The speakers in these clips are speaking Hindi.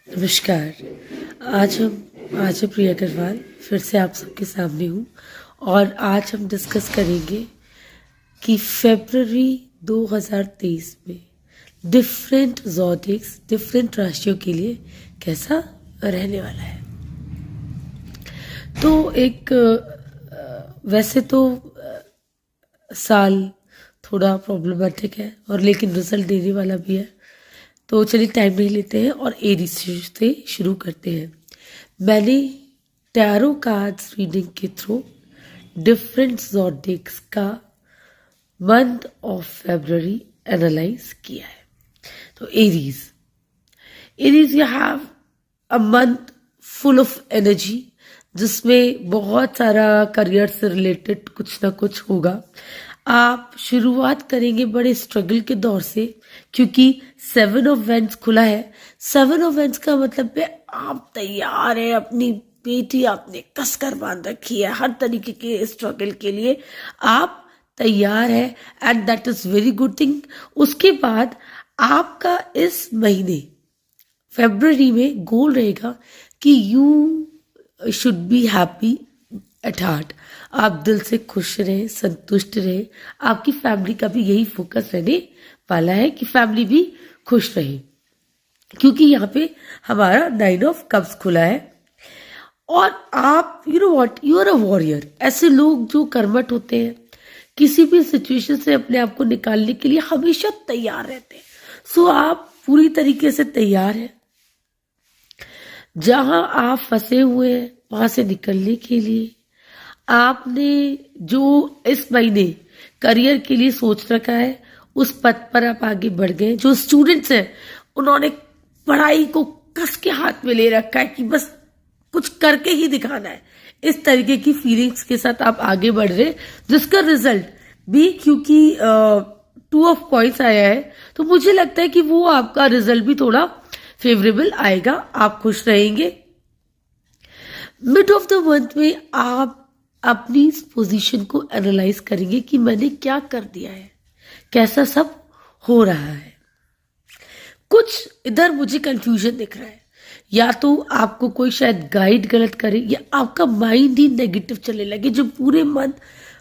नमस्कार। आज है प्रिया अग्रवाल, फिर से आप सबके सामने हूँ और आज हम डिस्कस करेंगे कि फरवरी 2023 में डिफरेंट ज़ोडिएक्स, डिफरेंट राशियों के लिए कैसा रहने वाला है। तो वैसे तो साल थोड़ा प्रॉब्लमेटिक है और लेकिन रिजल्ट देने वाला भी है। तो चलिए टाइम नहीं लेते हैं और एरीज से शुरू करते हैं। मैंने टैरो कार्ड्स रीडिंग के थ्रू डिफरेंट ज़ोडिएक्स का मंथ ऑफ फरवरी एनालाइज किया है। तो Aries you have a month full of energy, जिसमें बहुत सारा करियर से रिलेटेड कुछ ना कुछ होगा। आप शुरुआत करेंगे बड़े स्ट्रगल के दौर से, क्योंकि 7 ऑफ वेंट्स खुला है। 7 ऑफ वेंट्स का मतलब है आप तैयार हैं, अपनी पेटी आपने कसकर बांध रखी है, हर तरीके के स्ट्रगल के लिए आप तैयार है and that is very good thing. उसके बाद आपका इस महीने फरवरी में गोल रहेगा कि you should be happy at heart. आप दिल से खुश रहें, संतुष्ट रहें। आपकी फैमिली का भी यही फोकस रहने वाला है कि फैमिली भी खुश रहे, क्योंकि यहाँ पे हमारा 9 ऑफ कप्स खुला है। और आप you know what, you are a warrior. ऐसे लोग जो कर्मठ होते हैं, किसी भी सिचुएशन से अपने आप को निकालने के लिए हमेशा तैयार रहते हैं। सो आप पूरी तरीके से तैयार हैं। जहां आप फंसे हुए हैं वहां से निकलने के लिए आपने जो इस महीने करियर के लिए सोच रखा है, उस पथ पर आप आगे बढ़ गए। जो स्टूडेंट्स हैं उन्होंने पढ़ाई को कस के हाथ में ले रखा है कि बस कुछ करके ही दिखाना है। इस तरीके की फीलिंग्स के साथ आप आगे बढ़ रहे, जिसका रिजल्ट भी, क्योंकि 2 ऑफ कॉइंस आया है, तो मुझे लगता है कि वो आपका रिजल्ट भी थोड़ा फेवरेबल आएगा। आप खुश रहेंगे। मिड ऑफ द मंथ में आप अपनी इस पोजीशन को एनालाइज करेंगे कि मैंने क्या कर दिया है, कैसा सब हो रहा है। कुछ इधर मुझे कंफ्यूजन दिख रहा है, या तो आपको कोई शायद गाइड गलत करे, या आपका माइंड ही नेगेटिव चलने लगे। जो पूरे मंथ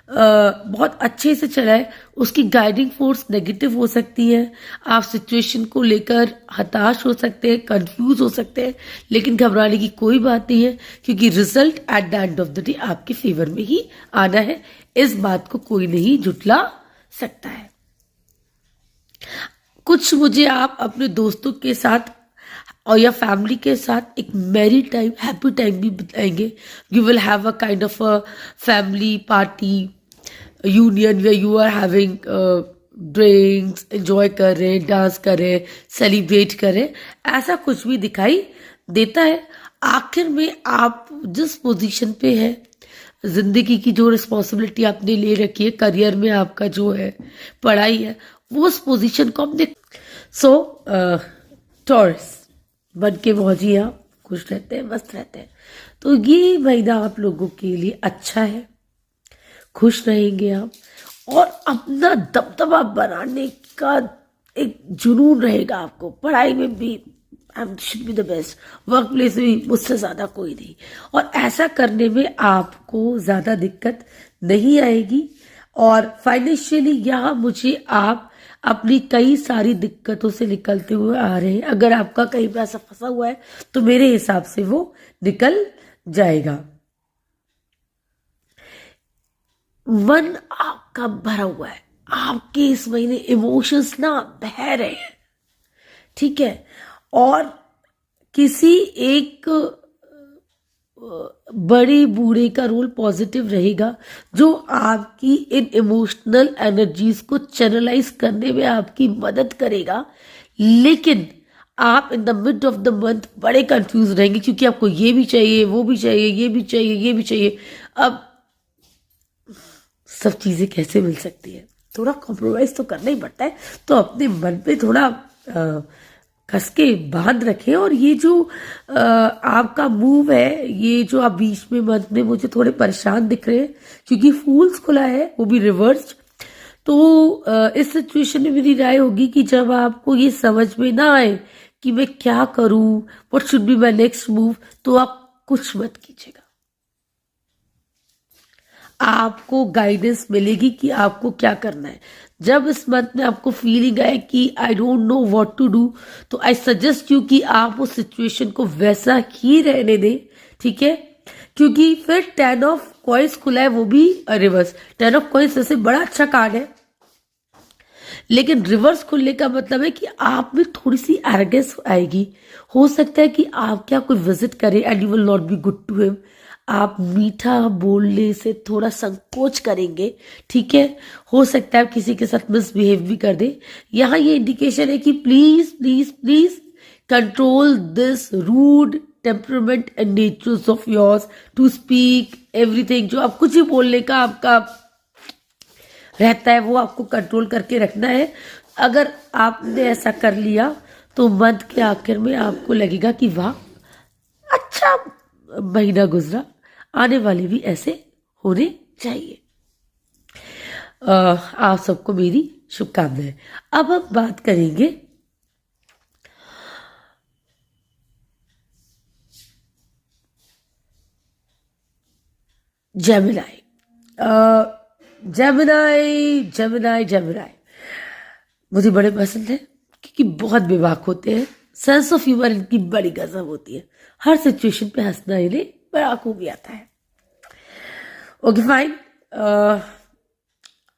बहुत अच्छे से चला है, उसकी गाइडिंग फोर्स नेगेटिव हो सकती है। आप सिचुएशन को लेकर हताश हो सकते हैं, कंफ्यूज हो सकते हैं, लेकिन घबराने की कोई बात नहीं है, क्योंकि result eight the end of the day आपके फेवर में ही आना है। इस बात को कोई नहीं झुटला सकता है। कुछ मुझे आप अपने दोस्तों के साथ और या फैमिली के साथ एक मैरी टाइम, हैप्पी टाइम भी बताएंगे। You will have a kind of a family party union way you are having drinks, enjoy कर रहे हैं, डांस कर रहे हैं, सेलिब्रेट कर रहे हैं, ऐसा कुछ भी दिखाई देता है। आखिर में आप जिस पोजीशन पे है, जिंदगी की जो रिस्पॉन्सिबिलिटी आपने ले रखी है, करियर में आपका जो है, पढ़ाई है, वो उस पोजीशन को आपने टॉरस बन के मौजी, आप खुश रहते हैं, मस्त रहते हैं। तो ये महीना आप लोगों के लिए अच्छा है, खुश रहेंगे आप, और अपना दबदबा बनाने का एक जुनून रहेगा आपको। पढ़ाई में भी I should be the best, work place में भी मुझसे ज़्यादा कोई नहीं, और ऐसा करने में आपको ज़्यादा दिक्कत नहीं आएगी। और फाइनेंशियली यहाँ मुझे आप अपनी कई सारी दिक्कतों से निकलते हुए आ रहे हैं। अगर आपका कहीं पैसा फंसा हुआ है तो मेरे हिसाब से वो निकल जाएगा। मन आपका भरा हुआ है, आपके इस महीने इमोशंस ना बह रहे हैं, ठीक है। और किसी एक बड़े बूढ़े का रोल पॉजिटिव रहेगा, जो आपकी इन इमोशनल एनर्जीज को चैनलाइज करने में आपकी मदद करेगा। लेकिन आप in the mid of the month बड़े कंफ्यूज रहेंगे, क्योंकि आपको ये भी चाहिए, वो भी चाहिए, ये भी चाहिए, ये भी चाहिए। अब सब चीजें कैसे मिल सकती है, थोड़ा कॉम्प्रोमाइज तो करना ही पड़ता है। तो अपने मन पे थोड़ा कस के बांध रखें। और ये जो आपका मूव है, ये जो आप बीच में मंथ में मुझे थोड़े परेशान दिख रहे हैं, क्योंकि फूल्स खुला है, वो भी रिवर्स्ड। तो इस सिचुएशन में मेरी राय होगी कि जब आपको ये समझ में ना आए कि मैं क्या करूं, what should be my next move, तो आप कुछ मत कीजिएगा। आपको गाइडेंस मिलेगी कि आपको क्या करना है। जब इस मंथ में आपको फीलिंग आए कि I don't know what to do, तो आई सजेस्ट यू कि आप उस सिचुएशन को वैसा ही रहने दें, ठीक है। क्योंकि फिर 10 ऑफ कॉइंस खुला है, वो भी रिवर्स। 10 ऑफ कॉइंस वैसे बड़ा अच्छा कार्ड है, लेकिन रिवर्स खुलने का मतलब है कि आप में थोड़ी सी एरोगेंस आएगी। हो सकता है कि आप क्या कोई विजिट करें and you will not be good to him. आप मीठा बोलने से थोड़ा संकोच करेंगे, ठीक है। हो सकता है आप किसी के साथ मिसबिहेव भी कर दे। यहाँ ये इंडिकेशन है कि please please please control this rude temperament and natures of yours to speak everything. जो आप कुछ ही बोलने का आपका रहता है, वो आपको कंट्रोल करके रखना है। अगर आपने ऐसा कर लिया तो मंथ के आखिर में आपको लगेगा कि वाह, अच्छा महीना गुजरा, आने वाले भी ऐसे होने चाहिए। आप सबको मेरी शुभकामनाएं। अब हम बात करेंगे जेमिनाई। जेमिनाई मुझे बड़े पसंद है क्योंकि बहुत बेबाक होते हैं। सेंस ऑफ ह्यूमर इनकी बड़ी गजब होती है। हर सिचुएशन पे हंसना इन्हें बड़ा खूबी आता है। Okay fine.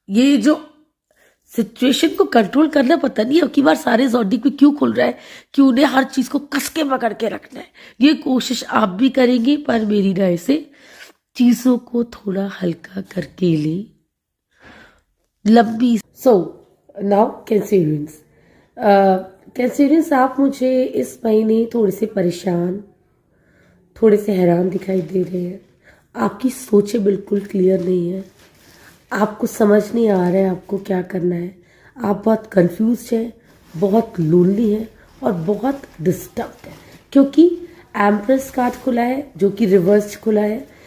ये जो सिचुएशन को कंट्रोल करना, पता नहीं अब की बार सारे ज़ोडिक पे क्यों खुल रहा है कि उन्हें हर चीज को कस के पकड़ के रखना है। ये कोशिश आप भी करेंगे, पर मेरी राय से चीजों को थोड़ा हल्का करके ले, लंबी। So now Cancerians. कैंसेरियंस, आप मुझे इस महीने थोड़े से परेशान, थोड़े से हैरान दिखाई दे रहे हैं। आपकी सोचें बिल्कुल क्लियर नहीं है, आपको समझ नहीं आ रहा है आपको क्या करना है। आप बहुत कंफ्यूज हैं, बहुत लोनली हैं और बहुत डिस्टर्ब्ड है, क्योंकि एम्प्रेस कार्ड खुला है जो कि रिवर्स खुला है,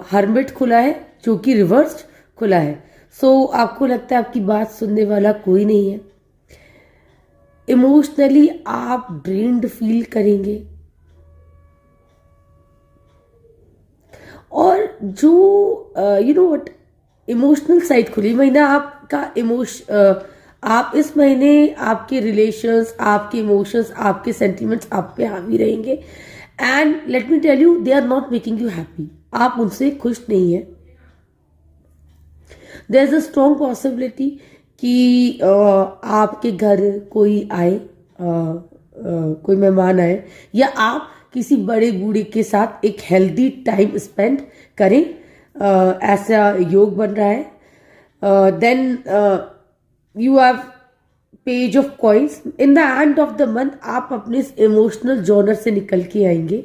हर्मिट खुला है जो कि रिवर्स खुला है। सो आपको लगता है आपकी बात सुनने वाला कोई नहीं है। इमोशनली आप ड्रेन्ड फील करेंगे, और जो you know what, emotional side खुली। महीना आपका आप इस महीने आपके रिलेशंस, आपके इमोशंस, आपके सेंटिमेंट्स आप पे हावी रहेंगे। And let me tell you, they are not making you happy. आप उनसे खुश नहीं है। There is a strong possibility कि आपके घर कोई आए, कोई मेहमान आए, या आप किसी बड़े बूढ़े के साथ एक हेल्दी टाइम स्पेंड करें, ऐसा योग बन रहा है। Then you have page of coins. In the end of the month आप अपने इस इमोशनल जॉनर से निकल के आएंगे,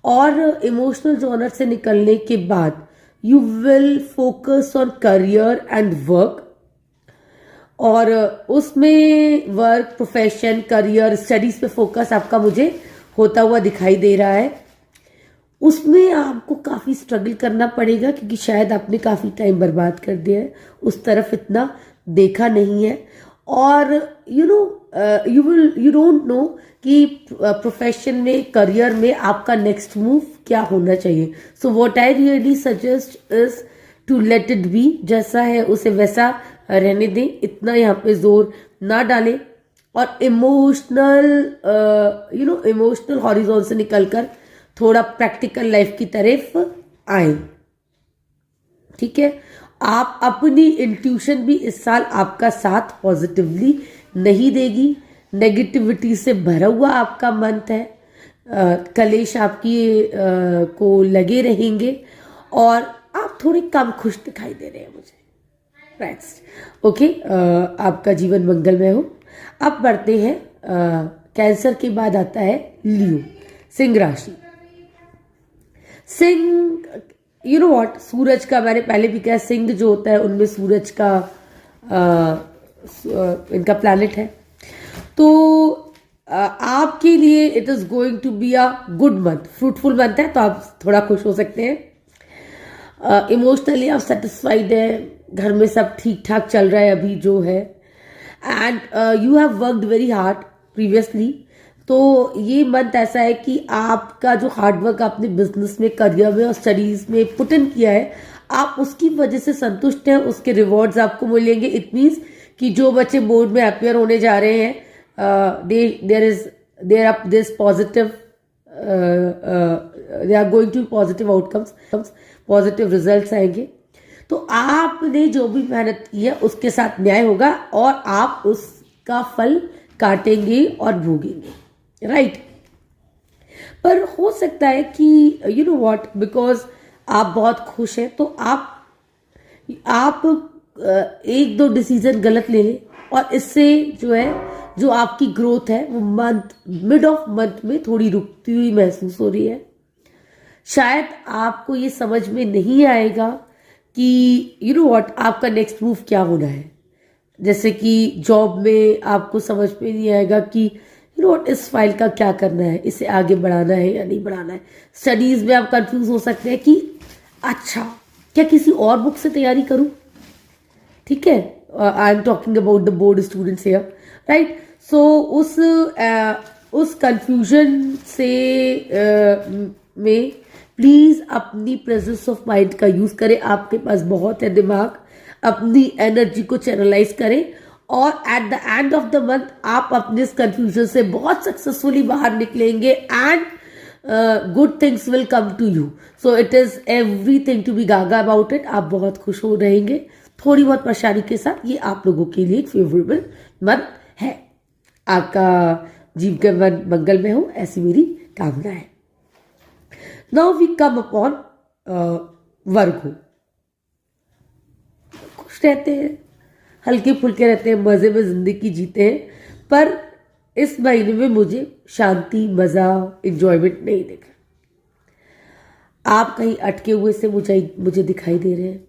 और इमोशनल जॉनर से निकलने के बाद you will focus on career and work. और उसमें वर्क, प्रोफेशन, करियर, स्टडीज पे फोकस आपका मुझे होता हुआ दिखाई दे रहा है। उसमें आपको काफ़ी स्ट्रगल करना पड़ेगा, क्योंकि शायद आपने काफ़ी टाइम बर्बाद कर दिया है, उस तरफ इतना देखा नहीं है। और यू डोंट नो कि प्रोफेशन में, करियर में आपका नेक्स्ट मूव क्या होना चाहिए। So what I really suggest is to let it be. जैसा है उसे वैसा रहने दें, इतना यहाँ पे जोर ना डालें, और इमोशनल इमोशनल हॉरिजॉन से निकलकर थोड़ा प्रैक्टिकल लाइफ की तरफ आए, ठीक है। आप अपनी इंट्यूशन भी इस साल आपका साथ पॉजिटिवली नहीं देगी। नेगेटिविटी से भरा हुआ आपका मंथ है। कलेश आपकी को लगे रहेंगे, और आप थोड़े कम खुश दिखाई दे रहे हैं मुझे। Right, okay. आपका जीवन मंगलमय हो। अब बढ़ते हैं, कैंसर के बाद आता है लियो, सिंह राशि। सिंह, यू नो व्हाट, सूरज का, मैंने पहले भी कहा, सिंह जो होता है उनमें सूरज का इनका प्लैनेट है। तो आपके लिए it is going to be a good month, fruitful month है, तो आप थोड़ा खुश हो सकते हैं। इमोशनली आप सेटिस्फाइड है, घर में सब ठीक ठाक चल रहा है अभी जो है। And you have worked very hard previously, तो ये मंथ ऐसा है कि आपका जो हार्डवर्क आपने बिजनेस में, करियर में और स्टडीज में पुट इन किया है, आप उसकी वजह से संतुष्ट हैं, उसके रिवॉर्ड्स आपको मिलेंगे। इट मीन्स कि जो बच्चे बोर्ड में अपियर होने जा रहे हैं, there positive, they are going to positive outcomes, positive results आएंगे। तो आपने जो भी मेहनत की है उसके साथ न्याय होगा और आप उसका फल काटेंगे और भोगेंगे, राइट। पर हो सकता है कि यू नो व्हाट, बिकॉज आप बहुत खुश हैं तो आप एक दो डिसीजन गलत ले लें और इससे जो है, जो आपकी ग्रोथ है वो मिड ऑफ मंथ में थोड़ी रुकती हुई महसूस हो रही है। शायद आपको ये समझ में नहीं आएगा कि यू नो व्हाट, आपका नेक्स्ट मूव क्या होना है। जैसे कि जॉब में आपको समझ में नहीं आएगा कि यू नो व्हाट, इस फाइल का क्या करना है, इसे आगे बढ़ाना है या नहीं बढ़ाना है। स्टडीज में आप कंफ्यूज हो सकते हैं कि अच्छा, क्या किसी और बुक से तैयारी करूं, ठीक है। I am talking about the board students here, right. So उस कंफ्यूजन से में प्लीज अपनी प्रेजेंस ऑफ माइंड का यूज करें। आपके पास बहुत है दिमाग, अपनी एनर्जी को चैनलाइज करें और at the end of the month आप अपने इस कंफ्यूजन से बहुत सक्सेसफुली बाहर निकलेंगे and good things will come to you. So it is everything to be gaga about it. आप बहुत खुश हो रहेंगे थोड़ी बहुत परेशानी के साथ। ये आप लोगों के लिए एक फेवरेबल मंथ है। आपका जीवन मंगल में हो, ऐसी मेरी कामना है। नाउ वी कम अपॉन वर्गो। खुश रहते हैं, हल्के फुल्के रहते हैं, मजे में जिंदगी जीते हैं, पर इस महीने में मुझे शांति, मजा, एंजॉयमेंट नहीं दिख रहा। आप कहीं अटके हुए से मुझे दिखाई दे रहे हैं।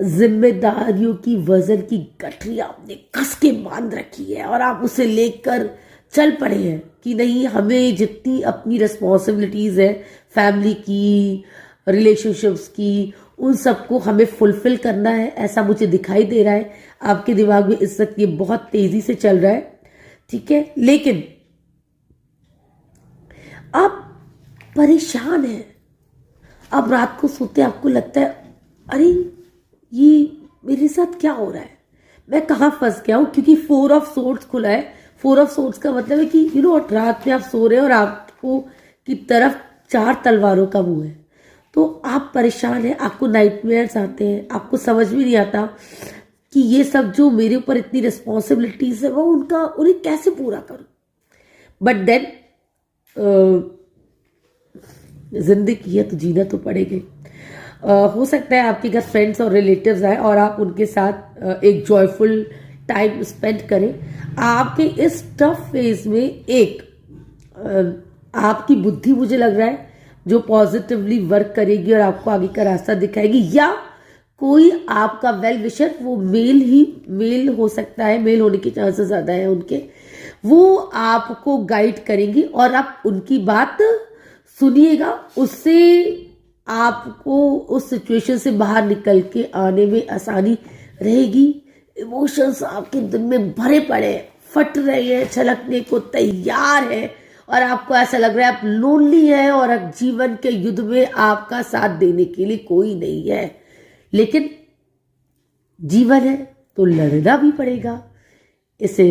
जिम्मेदारियों की वजन की गठरी आपने कस के बांध रखी है और आप उसे लेकर चल पड़े हैं कि नहीं, हमें जितनी अपनी रिस्पॉन्सिबिलिटीज है, फैमिली की, रिलेशनशिप्स की, उन सबको हमें फुलफिल करना है, ऐसा मुझे दिखाई दे रहा है। आपके दिमाग में इस वक्त ये बहुत तेजी से चल रहा है, ठीक है। लेकिन आप परेशान हैं। आप रात को सोते आपको लगता है अरे ये मेरे साथ क्या हो रहा है, मैं कहाँ फंस गया हूं, क्योंकि 4 ऑफ सोर्ड्स खुला है। 4 ऑफ सोर्ड्स का मतलब है कि यू नो रात में आप सो रहे हैं और आपको की तरफ 4 तलवारों का मुंह है। तो आप परेशान हैं, आपको नाइटमेयर्स आते हैं, आपको समझ में नहीं आता कि ये सब जो मेरे ऊपर इतनी रिस्पॉन्सिबिलिटीज है वो उन्हें कैसे पूरा करूं। बट देन जिंदगी है तो जीना तो पड़ेगा। हो सकता है आपके घर फ्रेंड्स और रिलेटिव्स आए और आप उनके साथ एक जॉयफुल टाइम स्पेंड करें। आपके इस टफ फेज में एक आपकी बुद्धि मुझे लग रहा है जो पॉजिटिवली वर्क करेगी और आपको आगे का रास्ता दिखाएगी, या कोई आपका वेल विशर, वो मेल हो सकता है, मेल होने के चांसेस ज्यादा है उनके, वो आपको गाइड करेंगी और आप उनकी बात सुनिएगा। उससे आपको उस सिचुएशन से बाहर निकल के आने में आसानी रहेगी। इमोशंस आपके दिल में भरे पड़े हैं, फट रहे हैं, छलकने को तैयार है और आपको ऐसा लग रहा है आप लोनली है और अब जीवन के युद्ध में आपका साथ देने के लिए कोई नहीं है। लेकिन जीवन है तो लड़ना भी पड़ेगा, इसे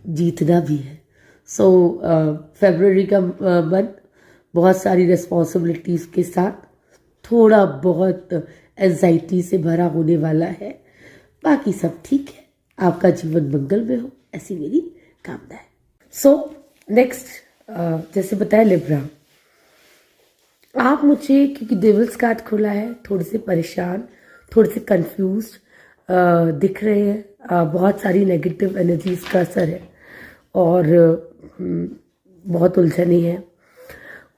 जीतना भी है। सो फरवरी का मंथ बहुत सारी रिस्पॉन्सिबिलिटीज के साथ थोड़ा बहुत एंजाइटी से भरा होने वाला है। बाकी सब ठीक है, आपका जीवन मंगल में हो, ऐसी मेरी कामना है। सो नेक्स्ट, जैसे बताया लिब्रा, आप मुझे, क्योंकि डेविल्स कार्ड खुला है, थोड़े से परेशान, थोड़े से कंफ्यूज्ड दिख रहे हैं। बहुत सारी नेगेटिव एनर्जीज का असर है और बहुत उलझने हैं।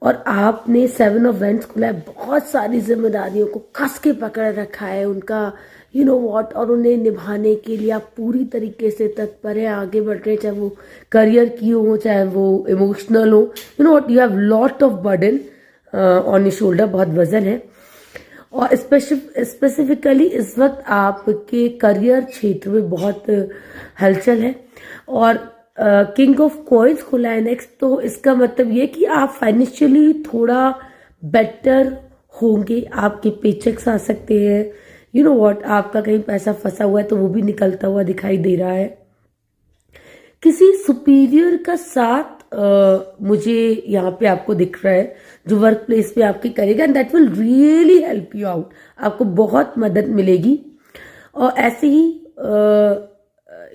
और आपने 7 ऑफ वेंट्स खुला है, बहुत सारी जिम्मेदारियों को कस के पकड़ रखा है, उनका यू नो व्हाट, और उन्हें निभाने के लिए आप पूरी तरीके से तत्पर है, आगे बढ़ रहे, चाहे वो करियर की हो, चाहे वो इमोशनल हो। You know what, you have lot of burden on your shoulder, बहुत वजन है। और स्पेसिफिकली इस वक्त आपके करियर क्षेत्र में बहुत हलचल है और किंग ऑफ कॉइन्स खुला है नेक्स्ट, तो इसका मतलब ये कि आप फाइनेंशियली थोड़ा बेटर होंगे, आपके पेचेक्स आ सकते हैं, यू नो व्हाट, आपका कहीं पैसा फंसा हुआ है तो वो भी निकलता हुआ दिखाई दे रहा है। किसी सुपीरियर का साथ मुझे यहाँ पे आपको दिख रहा है जो वर्क प्लेस पे आपके करेगा, and that will really help you out, आपको बहुत मदद मिलेगी और ऐसे ही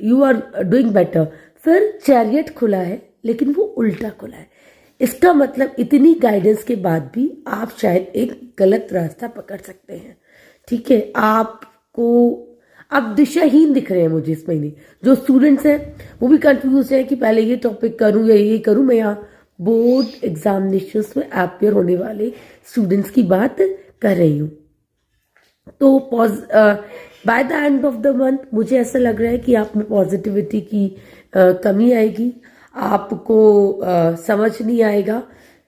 यू आर डूइंग बेटर। फिर चैरियट खुला है लेकिन वो उल्टा खुला है, इसका मतलब इतनी गाइडेंस के बाद भी आप शायद एक गलत रास्ता पकड़ सकते हैं। ठीक है, आप दिशाहीन दिख रहे हैं मुझे इस महीने। जो स्टूडेंट्स हैं वो भी कंफ्यूज है कि पहले ये टॉपिक करूं या ये करूं। मैं यहाँ बोर्ड एग्जामिनेशंस में अपियर होने वाले स्टूडेंट्स की बात कर रही हूँ। तो by the end of the month मुझे ऐसा लग रहा है कि आप में पॉजिटिविटी की कमी आएगी, आपको समझ नहीं आएगा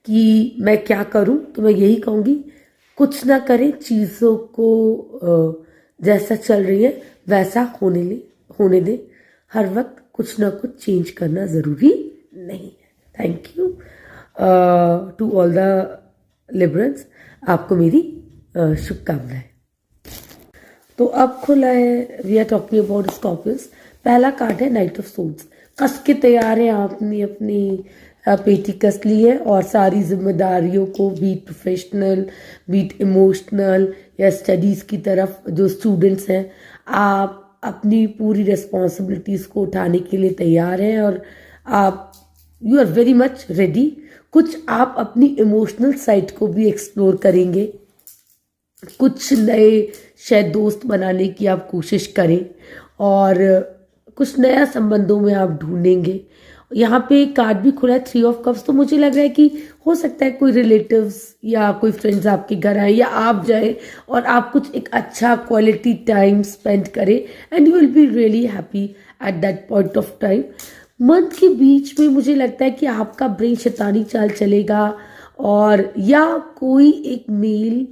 कि मैं क्या करूं। तो मैं यही कहूँगी, कुछ ना करें, चीज़ों को जैसा चल रही है वैसा होने दें। हर वक्त कुछ ना कुछ चेंज करना ज़रूरी नहीं है। Thank you to all the liberals, आपको मेरी शुभकामनाएं। तो अब खुला है, we are talking about scorpions. पहला कार्ड है नाइट ऑफ सोल्स। कस के तैयार है, आपने अपनी पेटी कस ली है और सारी जिम्मेदारियों को, बीट प्रोफेशनल, बीट इमोशनल या स्टडीज़ की तरफ जो स्टूडेंट्स हैं, आप अपनी पूरी रिस्पॉन्सिबिलिटीज़ को उठाने के लिए तैयार हैं और आप you are very much ready. कुछ आप अपनी इमोशनल साइड को भी एक्सप्लोर करेंगे, कुछ नए शायद दोस्त बनाने की आप कोशिश करें और कुछ नया संबंधों में आप ढूंढेंगे। यहाँ पे कार्ड भी खुला है 3 ऑफ कप्स, तो मुझे लग रहा है कि हो सकता है कोई रिलेटिव्स या कोई फ्रेंड्स आपके घर आए या आप जाए और आप कुछ एक अच्छा क्वालिटी टाइम स्पेंड करें and you will be really happy at that point of time. Month के बीच में मुझे लगता है कि आपका ब्रेन शैतानी चाल चलेगा और या कोई एक मेल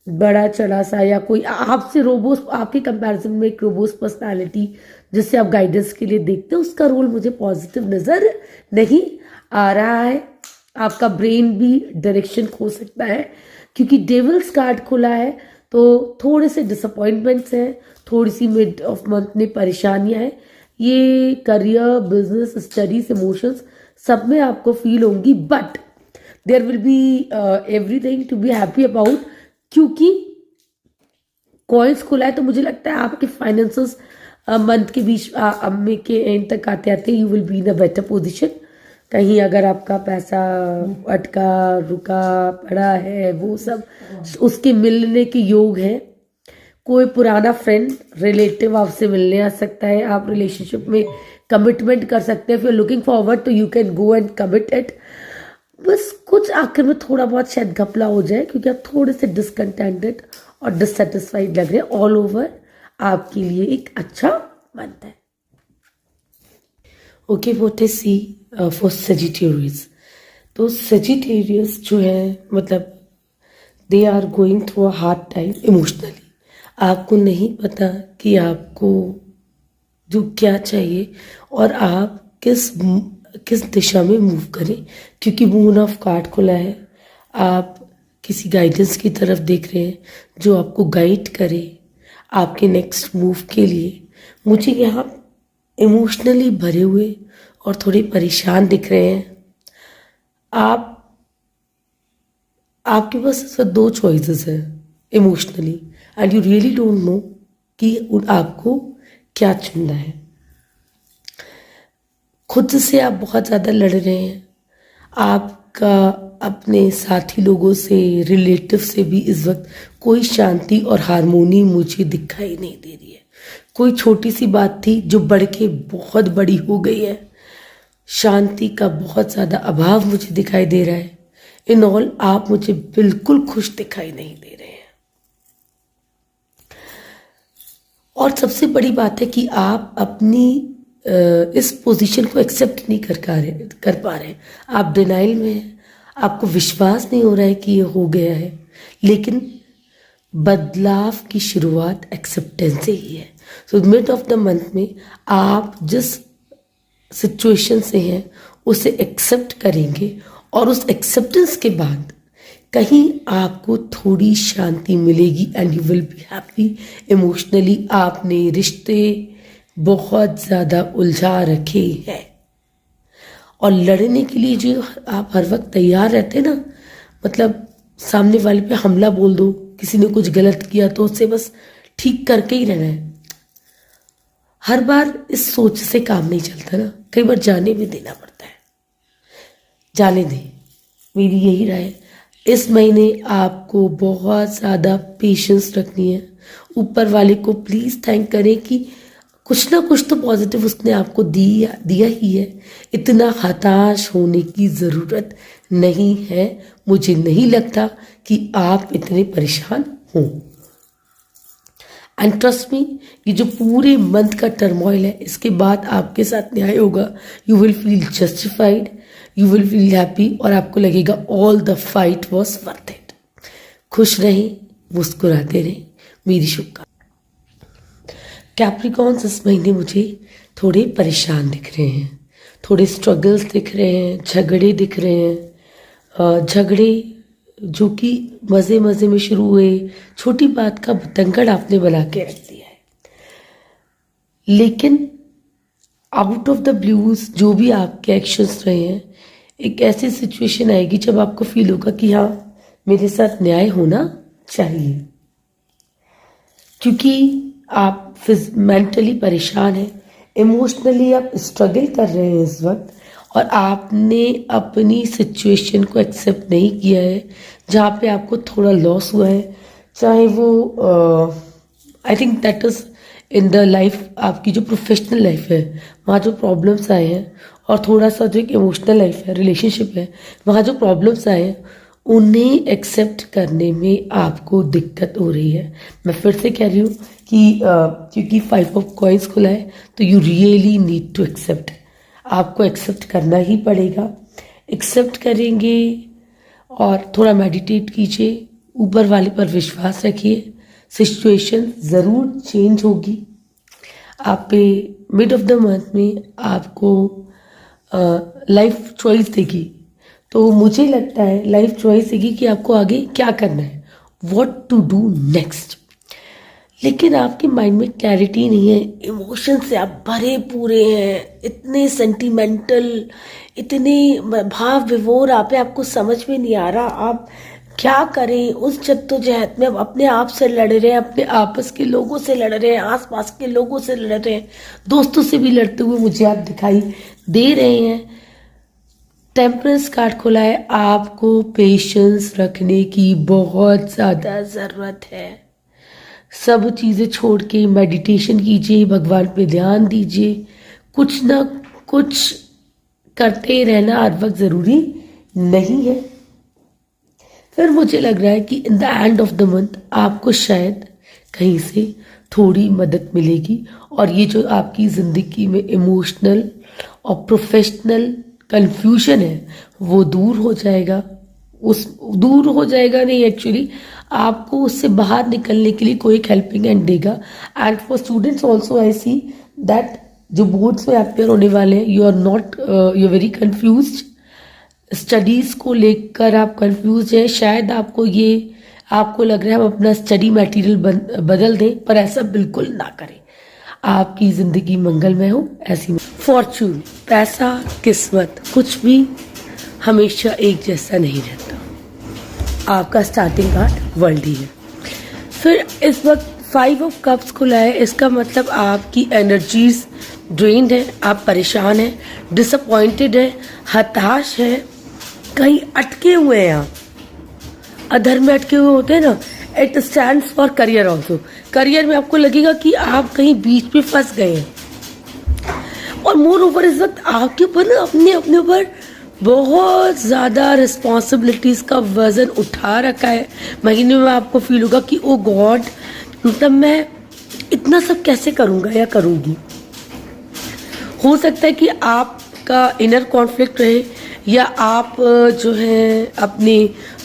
बड़ा चढ़ा सा या कोई आपसे रोबोस, आपके कंपैरिजन में एक रोबोस पर्सनालिटी जिससे आप गाइडेंस के लिए देखते हैं, उसका रोल मुझे पॉजिटिव नज़र नहीं आ रहा है। आपका ब्रेन भी डायरेक्शन खो सकता है क्योंकि डेविल्स कार्ड खुला है, तो थोड़े से डिसअपॉइंटमेंट्स हैं, थोड़ी सी मिड ऑफ मंथ में परेशानियां हैं। ये करियर, बिजनेस, स्टडीज, इमोशंस सब में आपको फील होंगी, but there will be everything to be happy about, क्योंकि कॉइन्स खुला है। तो मुझे लगता है आपके फाइनेंसेस मंथ के बीच में के एंड तक आते आते you will be in a better position. कहीं अगर आपका पैसा अटका रुका पड़ा है, वो सब उसके मिलने के योग है। कोई पुराना फ्रेंड, रिलेटिव आपसे मिलने आ सकता है, आप रिलेशनशिप में कमिटमेंट कर सकते हैं। फिर लुकिंग फॉरवर्ड तो you can go and commit it. बस कुछ आखिर में थोड़ा बहुत शायद घपला हो जाए क्योंकि आप थोड़े से डिसकंटेंटेड और डिससेटिस्फाइड लग रहे हैं। ऑल ओवर आपके लिए एक अच्छा मंथ है। Okay, what is see for Sagittarius. तो सेजिटेरियस जो है, मतलब they are going through a hard time emotionally. आपको नहीं पता कि आपको जो क्या चाहिए और आप किस दिशा में मूव करें, क्योंकि मून ऑफ कार्ड खुला है। आप किसी गाइडेंस की तरफ देख रहे हैं जो आपको गाइड करे आपके नेक्स्ट मूव के लिए। मुझे यहाँ इमोशनली भरे हुए और थोड़े परेशान दिख रहे हैं। आपके पास सिर्फ 2 चॉइसेस हैं emotionally and you really don't know कि आपको क्या चुनना है। खुद से आप बहुत ज़्यादा लड़ रहे हैं। आपका अपने साथी लोगों से, रिलेटिव से भी इस वक्त कोई शांति और हारमोनी मुझे दिखाई नहीं दे रही है। कोई छोटी सी बात थी जो बढ़ के बहुत बड़ी हो गई है। शांति का बहुत ज़्यादा अभाव मुझे दिखाई दे रहा है। इन ऑल आप मुझे बिल्कुल खुश दिखाई नहीं दे रहे हैं। और सबसे बड़ी बात है कि आप अपनी इस पोजीशन को एक्सेप्ट नहीं कर पा रहे। आप डिनाइल में हैं, आपको विश्वास नहीं हो रहा है कि ये हो गया है, लेकिन बदलाव की शुरुआत एक्सेप्टेंस से ही है। So mid of the month में आप जिस सिचुएशन से हैं उसे एक्सेप्ट करेंगे और उस एक्सेप्टेंस के बाद कहीं आपको थोड़ी शांति मिलेगी and you will be happy emotionally. आपने रिश्ते बहुत ज़्यादा उलझा रखे हैं और लड़ने के लिए जो आप हर वक्त तैयार रहते हैं ना, मतलब सामने वाले पे हमला बोल दो, किसी ने कुछ गलत किया तो उससे बस ठीक करके ही रहना है। हर बार इस सोच से काम नहीं चलता ना, कई बार जाने भी देना पड़ता है। जाने दें, मेरी यही राय है। इस महीने आपको बहुत ज़्यादा पेशेंस रखनी है। ऊपर वाले को प्लीज़ थैंक करें कि कुछ ना कुछ तो पॉजिटिव उसने आपको दिया ही है। इतना हताश होने की ज़रूरत नहीं है। मुझे नहीं लगता कि आप इतने परेशान हों। एंड ट्रस्ट मी, ये जो पूरे मंथ का टर्मोइल है, इसके बाद आपके साथ न्याय होगा। You will feel justified, you will feel happy और आपको लगेगा all the fight was worth it. खुश रहें, मुस्कुराते रहें, मेरी शुभकामनाएं। कैप्रिकॉन्स इस महीने मुझे थोड़े परेशान दिख रहे हैं, थोड़े स्ट्रगल्स दिख रहे हैं, झगड़े दिख रहे हैं। झगड़े जो कि मज़े मज़े में शुरू हुए, छोटी बात का बतंगड़ आपने बना के रख दिया है। लेकिन आउट ऑफ द ब्लूज जो भी आपके एक्शंस रहे हैं, एक ऐसी सिचुएशन आएगी जब आपको फील होगा कि हाँ, मेरे साथ न्याय होना चाहिए। क्योंकि आप मेंटली परेशान हैं, इमोशनली आप स्ट्रगल कर रहे हैं इस वक्त और आपने अपनी सिचुएशन को एक्सेप्ट नहीं किया है। जहाँ पे आपको थोड़ा लॉस हुआ है, चाहे वो I think that is in the life, आपकी जो प्रोफेशनल लाइफ है वहाँ जो प्रॉब्लम्स आए हैं, और थोड़ा सा जो एक इमोशनल लाइफ है, रिलेशनशिप है, वहाँ जो प्रॉब्लम्स आए हैं उन्हें एक्सेप्ट करने में आपको दिक्कत हो रही है। मैं फिर से कह रही हूँ कि क्योंकि 5 ऑफ कॉइन्स खुला है तो you really need to accept. आपको एक्सेप्ट करना ही पड़ेगा। एक्सेप्ट करेंगे और थोड़ा मेडिटेट कीजिए, ऊपर वाले पर विश्वास रखिए। सिचुएशन ज़रूर चेंज होगी। आप पे मिड ऑफ द मंथ में आपको लाइफ चॉइस देगी, तो मुझे लगता है लाइफ चॉइस देगी कि आपको आगे क्या करना है, व्हाट टू डू नेक्स्ट। लेकिन आपके माइंड में क्लैरिटी नहीं है, इमोशन से आप भरे पूरे हैं, इतने सेंटिमेंटल, इतने भाव विभोर आप है, आपको समझ में नहीं आ रहा आप क्या करें। उस जद्दोजहद में अपने आप से लड़ रहे हैं, अपने आपस के लोगों से लड़ रहे हैं, आसपास के लोगों से लड़ रहे हैं, दोस्तों से भी लड़ते हुए मुझे आप दिखाई दे रहे हैं। टेम्परेंस कार्ड खुला है। आपको पेशेंस रखने की बहुत ज़्यादा ज़रूरत है। सब चीज़ें छोड़ के मेडिटेशन कीजिए, भगवान पे ध्यान दीजिए। कुछ ना कुछ करते रहना हर वक्त ज़रूरी नहीं है। फिर मुझे लग रहा है कि इन the end of the month आपको शायद कहीं से थोड़ी मदद मिलेगी और ये जो आपकी ज़िंदगी में इमोशनल और प्रोफेशनल कन्फ्यूजन है वो दूर हो जाएगा। दूर हो जाएगा नहीं, एक्चुअली आपको उससे बाहर निकलने के लिए कोई हेल्पिंग हैंड देगा। And for students also I see that जो बोर्ड्स में अपेयर होने वाले हैं, you are very confused. Studies को लेकर आप कंफ्यूज हैं। शायद आपको लग रहा है हम अपना स्टडी मटेरियल बदल दें, पर ऐसा बिल्कुल ना करें। आपकी ज़िंदगी मंगलमय हो, ऐसी फॉर्चून, पैसा, किस्मत कुछ भी हमेशा एक जैसा नहीं रहता। आपका स्टार्टिंग कार्ड वर्ल्ड ही है। फिर इस वक्त 5 ऑफ कप्स खुला है, इसका मतलब आपकी एनर्जीज ड्रेन्ड है, आप परेशान हैं, डिसअपॉइंटेड हैं, हताश हैं, कहीं अटके हुए हैं। आप अधर में अटके हुए होते हैं ना। It stands for career also. Career में आपको लगेगा कि आप कहीं बीच में फंस गए हैं और मोर ओवर इस वक्त आपके ऊपर ना अपने ऊपर बहुत ज़्यादा रिस्पॉन्सिबिलिटीज़ का वजन उठा रखा है। महीने में आपको फील होगा कि ओ गॉड, मतलब मैं इतना सब कैसे करूँगा या करूँगी। हो सकता है कि आपका इनर कॉन्फ्लिक्ट रहे या आप जो है अपने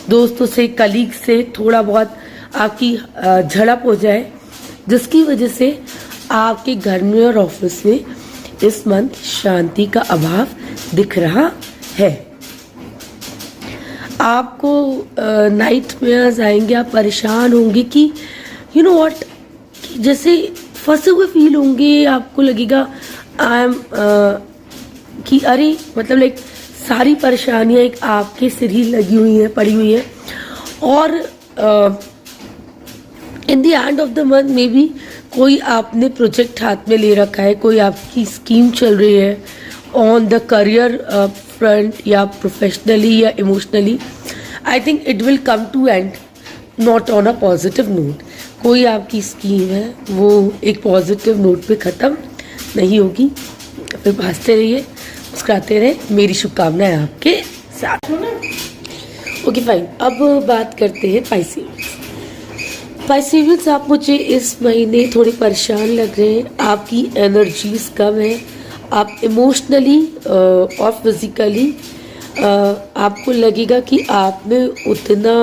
दोस्तों से, कलीग से थोड़ा बहुत आपकी झड़प हो जाए, जिसकी वजह से आपके घर में और ऑफिस में इस मंथ शांति का अभाव दिख रहा है। आपको नाइटमेयर्स आएंगे, आप परेशान होंगे कि यू नो व्हाट, जैसे फंसे हुए फील होंगे। आपको लगेगा आई एम कि अरे मतलब लाइक सारी परेशानियां एक आपके सिर ही लगी हुई हैं, पड़ी हुई हैं। और इन the end of the month में भी कोई आपने प्रोजेक्ट हाथ में ले रखा है, कोई आपकी स्कीम चल रही है ऑन द करियर फ्रंट या प्रोफेशनली या emotionally. I think it will come to end not on a positive note. कोई आपकी स्कीम है वो एक पॉजिटिव नोट पे ख़त्म नहीं होगी। फिर हंसते रहिए, मुस्कुराते रहे, मेरी शुभकामनाएं आपके साथ। ओके फाइन, अब बात करते हैं पाइसेरियस। पाइसेरियस, आप मुझे इस महीने थोड़े परेशान लग रहे हैं। आपकी एनर्जीज कम है, आप इमोशनली और फिजिकली आपको लगेगा कि आप में उतना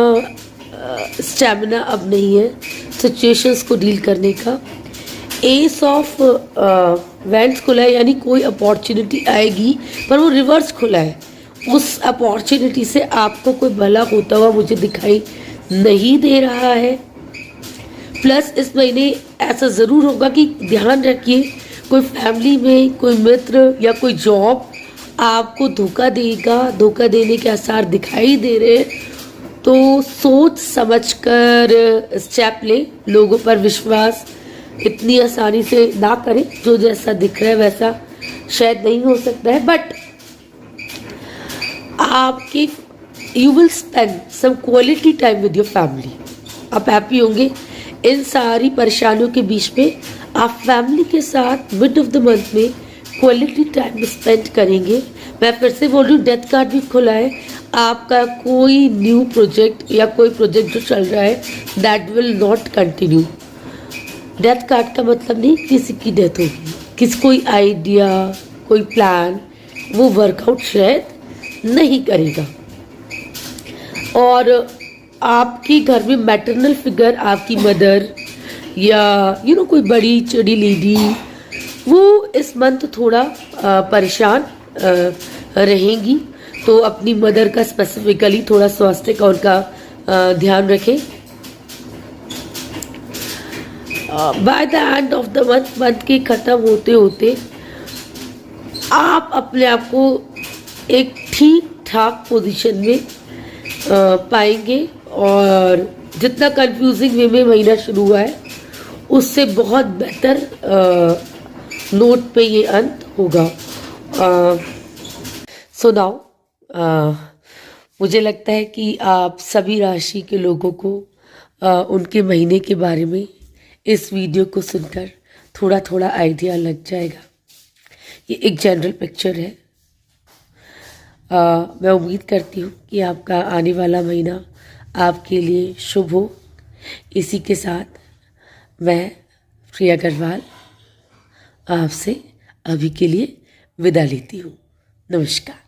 स्टैमिना अब नहीं है सिचुएशंस को डील करने का। एस ऑफ वैंड्स खुला है, यानी कोई अपॉर्चुनिटी आएगी पर वो रिवर्स खुला है। उस अपॉर्चुनिटी से आपको कोई भला होता हुआ मुझे दिखाई नहीं दे रहा है। प्लस इस महीने ऐसा ज़रूर होगा कि ध्यान रखिए, कोई फैमिली में कोई मित्र या कोई जॉब आपको धोखा देगा, धोखा देने के आसार दिखाई दे रहे हैं। तो सोच समझकर स्टेप ले, लोगों पर विश्वास इतनी आसानी से ना करें। जो जैसा दिख रहा है वैसा शायद नहीं हो सकता है, बट आपकी you will spend some quality time with your family. आप हैप्पी होंगे। इन सारी परेशानियों के बीच में आप फैमिली के साथ मिड ऑफ द मंथ में क्वालिटी टाइम स्पेंड करेंगे। मैं फिर से बोल रही हूँ, डेथ कार्ड भी खुला है। आपका कोई न्यू प्रोजेक्ट या कोई प्रोजेक्ट जो चल रहा है that will not continue. Death card का मतलब नहीं किसी की डेथ होगी, किसी कोई आइडिया कोई प्लान वो वर्कआउट शायद नहीं करेगा। और आपके घर में मैटरनल फिगर, आपकी मदर या कोई बड़ी चढ़ी लेडी, वो इस मंथ थोड़ा परेशान रहेंगी। तो अपनी मदर का स्पेसिफिकली थोड़ा स्वास्थ्य का उनका ध्यान रखें। By the end of the month के ख़त्म होते होते आप अपने आप को एक ठीक ठाक पोजीशन में पाएंगे। और जितना कंफ्यूजिंग वे में महीना शुरू हुआ है उससे बहुत बेहतर नोट पे ये अंत होगा। सो नाउ मुझे लगता है कि आप सभी राशि के लोगों को उनके महीने के बारे में इस वीडियो को सुनकर थोड़ा थोड़ा आइडिया लग जाएगा। ये एक जनरल पिक्चर है। मैं उम्मीद करती हूँ कि आपका आने वाला महीना आपके लिए शुभ हो। इसी के साथ मैं प्रिया अग्रवाल आपसे अभी के लिए विदा लेती हूँ। नमस्कार।